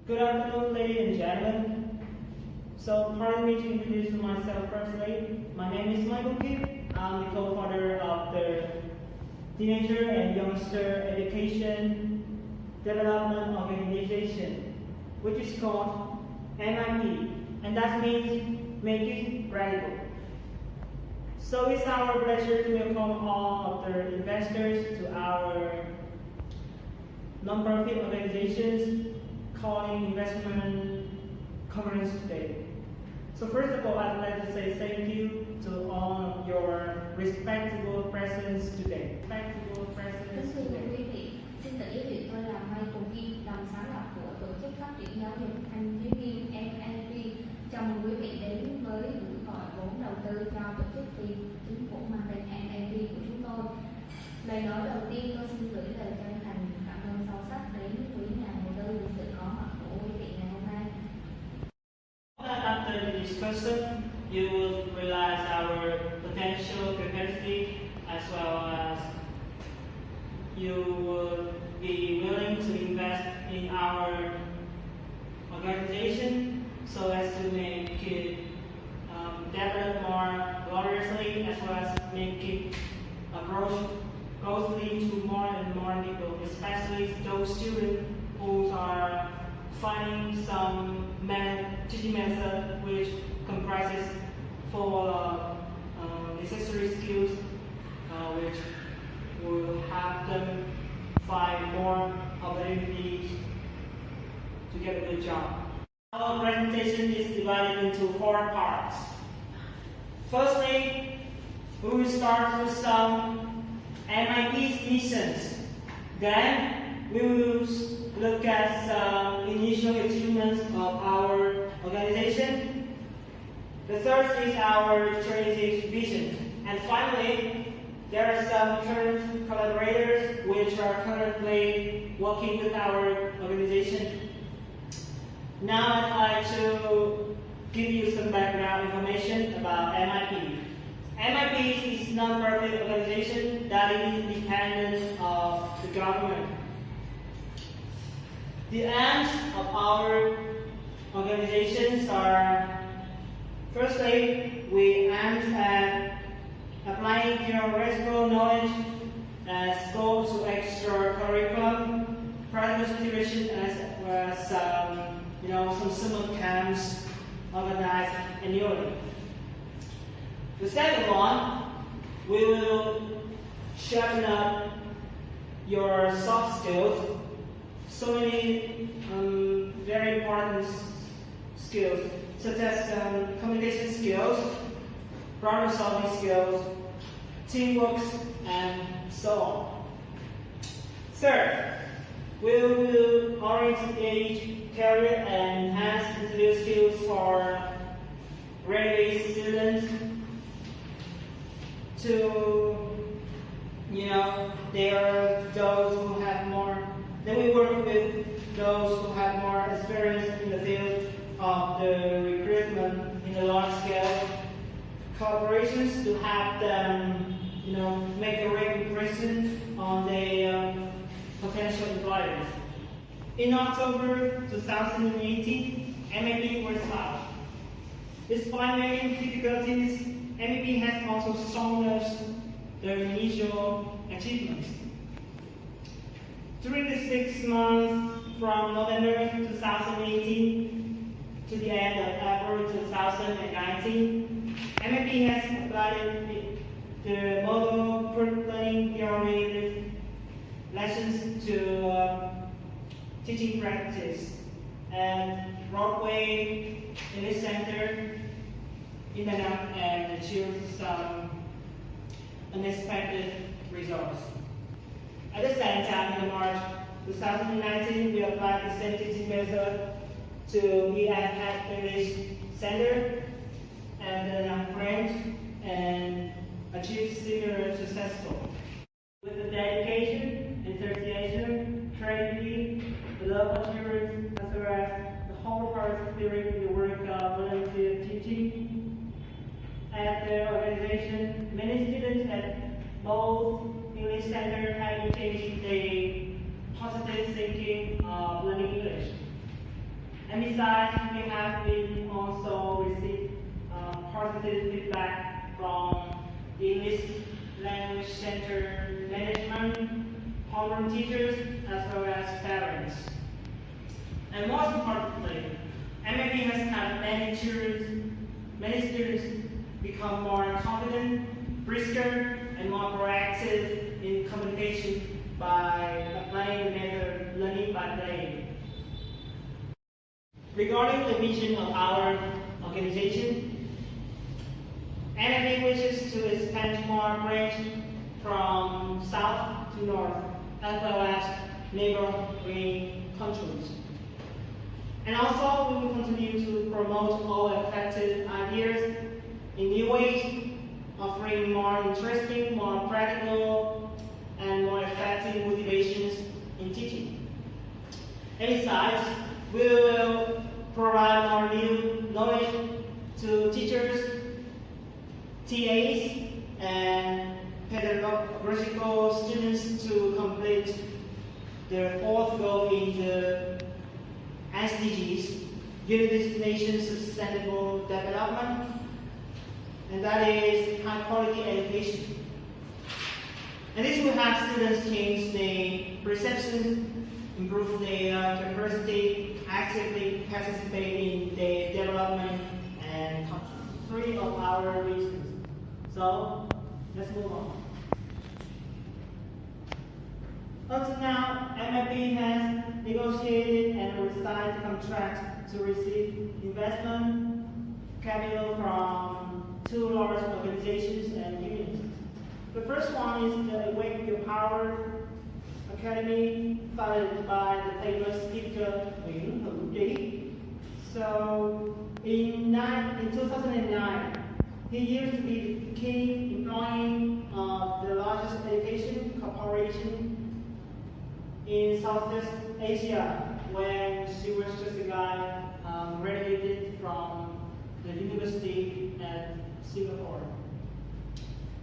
Good afternoon, ladies and gentlemen. So, pardon me to introduce myself firstly. My name is Michael Kim. I'm the co-founder of the Teenager and Youngster Education Development Organization, which is called MIP, and that means Make It Radical. So it's our pleasure to welcome all of the investors to our non-profit organizations calling investment conference today. So first of all, I'd like to say thank you to all of your respectable presence today. Kính thưa quý vị, xin tự giới thiệu tôi là Mai Tùng Kim, đồng sáng lập của tổ chức phát triển giáo dục thanh thiếu niên MIP. Chào mừng quý vị đến với buổi gọi vốn đầu tư cho tổ chức phi chính phủ mang tên MIP của chúng tôi. Lời nói đầu tiên tôi xin gửi lời chân thành cảm ơn sâu sắc đến quý nhà đầu tư vì sự có mặt của quý vị ngày hôm nay. After the discussion, you will realize our potential capacity as well as you will be willing to invest in our organization so as to make it develop more gloriously as well as make it approach closely to more and more people, especially those students who are finding some teaching method which comprises for necessary skills which will have them find more opportunities to get a good job. Our presentation is divided into 4 parts. Firstly, we will start with some MIP's missions. Then we will look at some initial achievements of our organization. The third is our strategic vision. And finally, there are some current collaborators which are currently working with our organization. Now I'd like to give you some background information about MIP. MIP is a non-profit organization that is independent of the government. The aims of our organizations are, firstly, we aim at applying theoretical knowledge and scope to extra curriculum, practical situation as well as some summer camps organized annually. The second one, we will sharpen up your soft skills. So many very important skills, such as communication skills, problem solving skills, teamwork, and so on. Third, we will orientate career and enhance interview skills for graduate students to, they are those who have more. Then we work with those who have more experience in the field of the recruitment in a large scale collaborations to have them, make a real impression on the potential employers. In October 2018, MIP was launched. Despite many difficulties, MIP has also shown us their initial achievements. During the 6 months from November 2018 to the end of April 2019, MIP has applied the model learning theory lessons to teaching practice and Broadway English Center in and achieved some unexpected results. At the same time, in March 2019, we applied apply the same teaching method to EIPAD English Center and then branch and achieve similar successful. With the dedication, enthusiasm, creativity, the love of children, as well as the wholehearted spirit in the work of volunteer teaching. At the organization, many students at both English Center have engaged a positive thinking of learning English. And besides, we have been also received positive feedback from the English Language Center management, homeroom teachers, as well as parents. And most importantly, MAP has had many students become more confident, brisker, and more proactive in communication by applying the method learning by play. Regarding the vision of our organization, MAP wishes to expand more branch from south to north, as well as neighboring countries. And also, we will continue to promote all effective ideas in new ways, offering more interesting, more practical, and more effective motivations in teaching. And besides, we will provide more new knowledge to teachers, TAs, and pedagogical students to complete their fourth goal in the SDGs, United Nations Sustainable Development, and that is high quality education. And this will have students change their perception, improve their capacity, actively participate in the development and country of our regions. So, let's move on. Up to now, MAP has negotiated and signed contracts to receive investment capital from two large organizations and unions. The first one is the Awake Your Power Academy, founded by the famous speaker Minh Minh. So, in 2009, he used to be the key employee of the largest education corporation in Southeast Asia when she was just a guy graduated from the university at Singapore.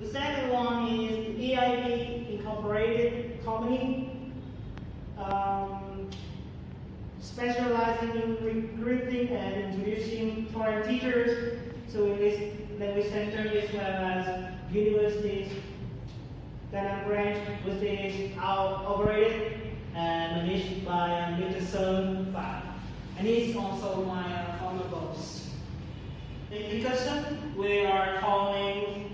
The second one is the EIP Incorporated Company, specializing in recruiting and introducing foreign teachers to English Language Center as well as universities. That branch which is operated and managed by Mr. Thao, and he's also my former boss. In discussion, we are calling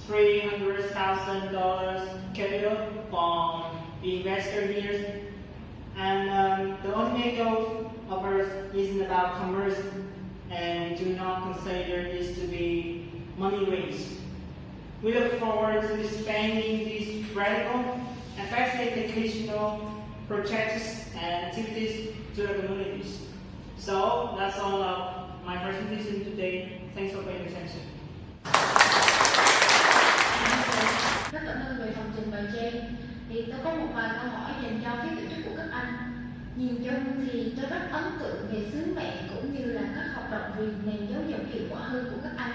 $300,000 capital from the investor here, and the ultimate goal of ours isn't about commerce, and we do not consider this to be money raised. We look forward to expanding these radical and effective educational projects and activities to the communities. So that's all of my presentation today. Thanks for paying attention. Rất cảm ơn về phần trình bày trên. Thì tôi có một vài câu hỏi dành cho phía tổ chức của các anh. Nhìn chung thì tôi rất ấn tượng về sứ mệnh cũng như là các hoạt động vì nền giáo dục hiệu quả hơn của các anh.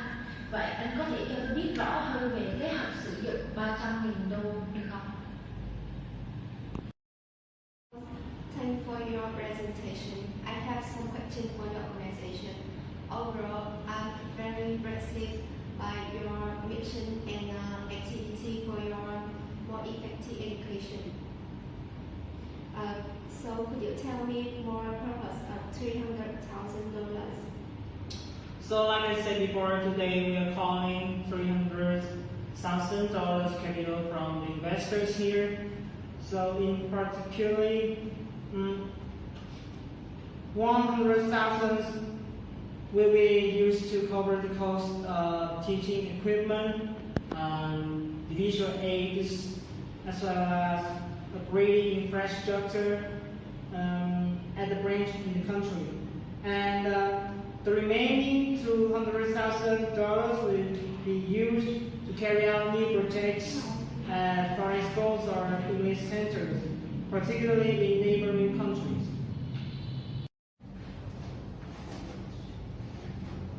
Vậy anh có thể cho tôi biết rõ hơn về kế hoạch sử dụng 300.000 đô được không? Thank you for your presentation. I have some questions for your organization. Overall, I'm very impressed by your mission and activity for your more effective education. So could you tell me more purpose of $300,000? So like I said before, today we are calling $300,000 capital from the investors here. So in particularly, 100,000 will be used to cover the cost of teaching equipment, the visual aids, as well as upgrading infrastructure, at the branch in the country. And the remaining $200,000 will be used to carry out new projects at foreign schools or English centers, particularly in neighboring countries.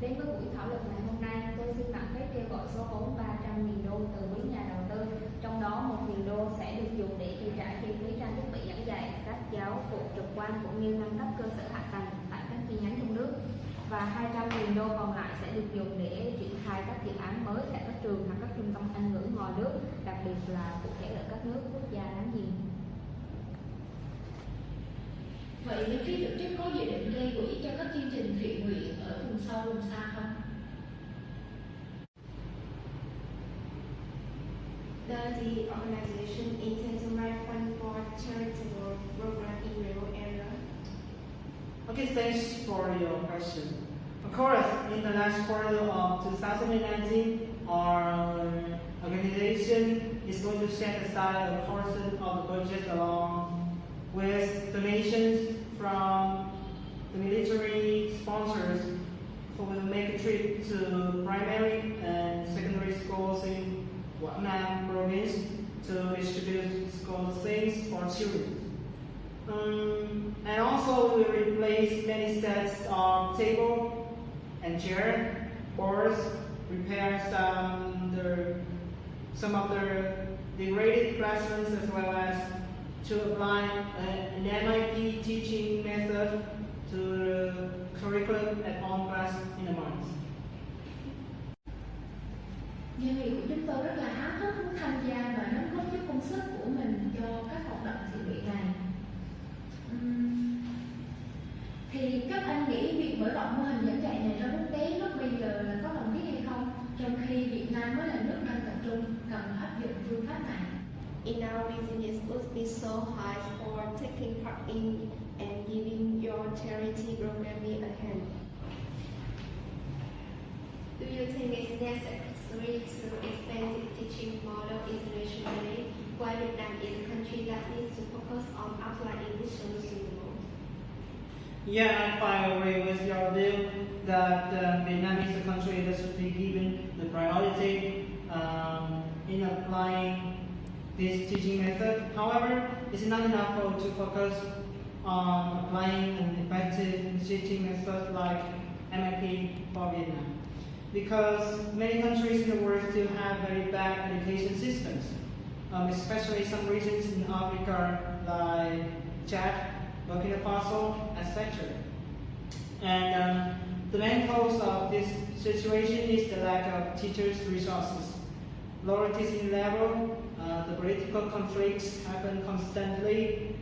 Đến với buổi thảo luận ngày hôm nay, tôi xin mạn phép kêu gọi số vốn 300.000 đô từ quý nhà đầu tư, trong đó 1.000 đô sẽ được dùng để chi trả chi phí trang thiết bị giảng dạy, các giáo phụ trực quan cũng như nâng cấp cơ sở hạ tầng tại các chi nhánh trong nước, và 200.000 đô còn lại sẽ được dùng để triển khai các dự án mới tại các trường hoặc các trung tâm Anh ngữ ngoài nước, đặc biệt là cụ thể ở các nước quốc gia láng giềng. Vậy bên phía tổ chức có dự định gây quỹ cho các chương trình thiện nguyện ở vùng sâu vùng xa không? Does the organization intend to raise funds for charitable program in rural area? Okay, thanks for your question. Of course, in the last quarter of 2019, our organization is going to set aside a portion of the budget along with donations from the military sponsors who will make a trip to primary and secondary schools in Quảng Nam province to distribute school things for children. And also we will replace many sets of table and chair, boards, repair some of the degraded classrooms, as well as to apply an MIP teaching method to the curriculum at all class in a month. Doanh nghiệp của chúng tôi rất là háo hức muốn tham gia và đóng góp chút công sức của mình cho các hoạt động thiện nguyện này. Thì các anh nghĩ việc mở rộng mô hình giảng dạy này ra quốc tế lúc bây giờ là có cần thiết hay không, trong khi Việt Nam mới là nước đang tập trung cần áp dụng phương pháp này? In our business would be so hard for taking part in and giving your charity program a hand. Do you think it's necessary to expand the teaching model internationally, while Vietnam is a country that needs to focus on applying English solutions the most? Yeah, I quite agree with your view that Vietnam is a country that should be given the priority in applying this teaching method. However, it's not enough to focus on applying an effective teaching method like MIP for Vietnam, because many countries in the world still have very bad education systems, especially some regions in Africa like Chad, Burkina Faso, etc. And the main cause of this situation is the lack of teachers' resources. Lower teaching level, the political conflicts happen constantly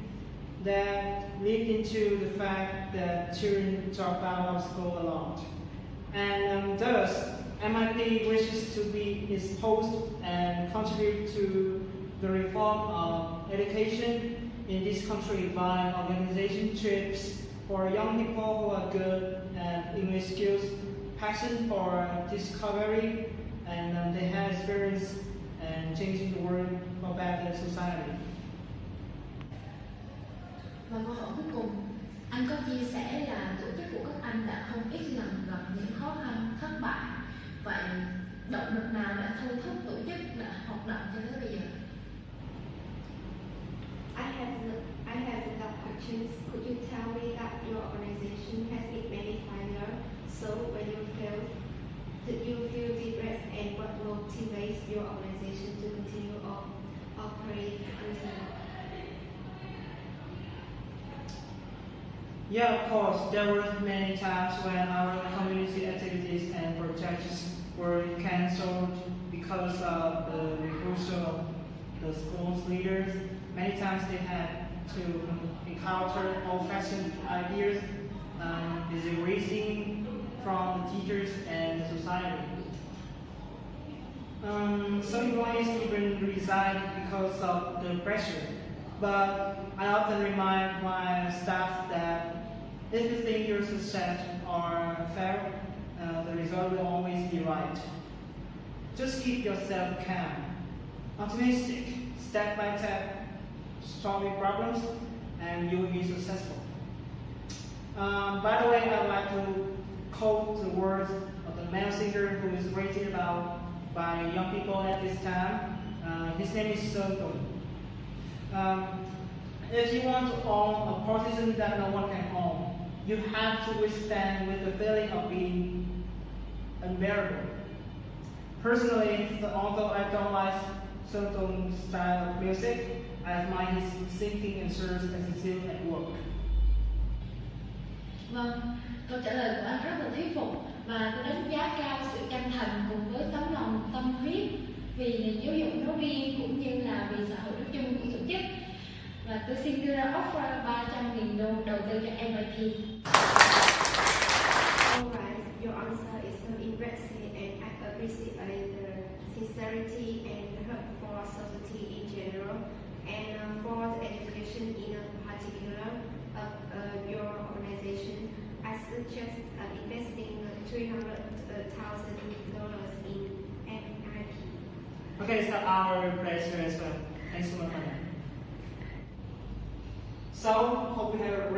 that lead into the fact that children drop out of school a lot. And thus, MIP wishes to be exposed and contribute to the reform of education in this country by organization trips for young people who are good at English skills, passion for discovery, and they have experience and changing the world for better society. Và câu hỏi cuối cùng, anh có chia sẻ là tổ chức của các anh đã không ít lần gặp những khó khăn, thất bại. Vậy động lực nào đã thôi thúc tổ chức đã hoạt động cho tới bây giờ? I have the questions. Could you tell me that your organization has made many failures? So when you failed, did you feel depressed, and what motivates your organization to continue operate until now? Yeah, of course, there were many times when our community activities and projects were cancelled because of the refusal of the school's leaders. Many times they had to encounter old-fashioned ideas, disagreeing from the teachers and the society. Some employees even resigned because of the pressure. But I often remind my staff that if you think your success or fail, the result will always be right. Just keep yourself calm, optimistic, step by step, solving problems, and you will be successful. By the way, I'd like to quote the words of the male singer who is rated about by young people at this time. His name is Sơn Tùng. If you want to own a position that no one can own, you have to withstand with the feeling of being unbearable. Personally, although I don't like Sơn Tùng style of music, I admire his singing and service attitude at work. Vâng, câu trả lời của anh rất là thuyết phục và tôi đánh giá cao sự chân thành cùng với tấm lòng tâm huyết vì nền giáo dục nói riêng cũng như là vì xã hội nói chung của tổ chức. Và tôi xin đưa ra offer 300.000 đô đầu tư cho MIT. Alright, your answer is so impressive and I appreciate the sincerity and hope for society in general and for the education in particular of your organization. I suggest investing $300,000 in MIT. Okay, so our pleasure as well. Thanks so much. So, hope you have a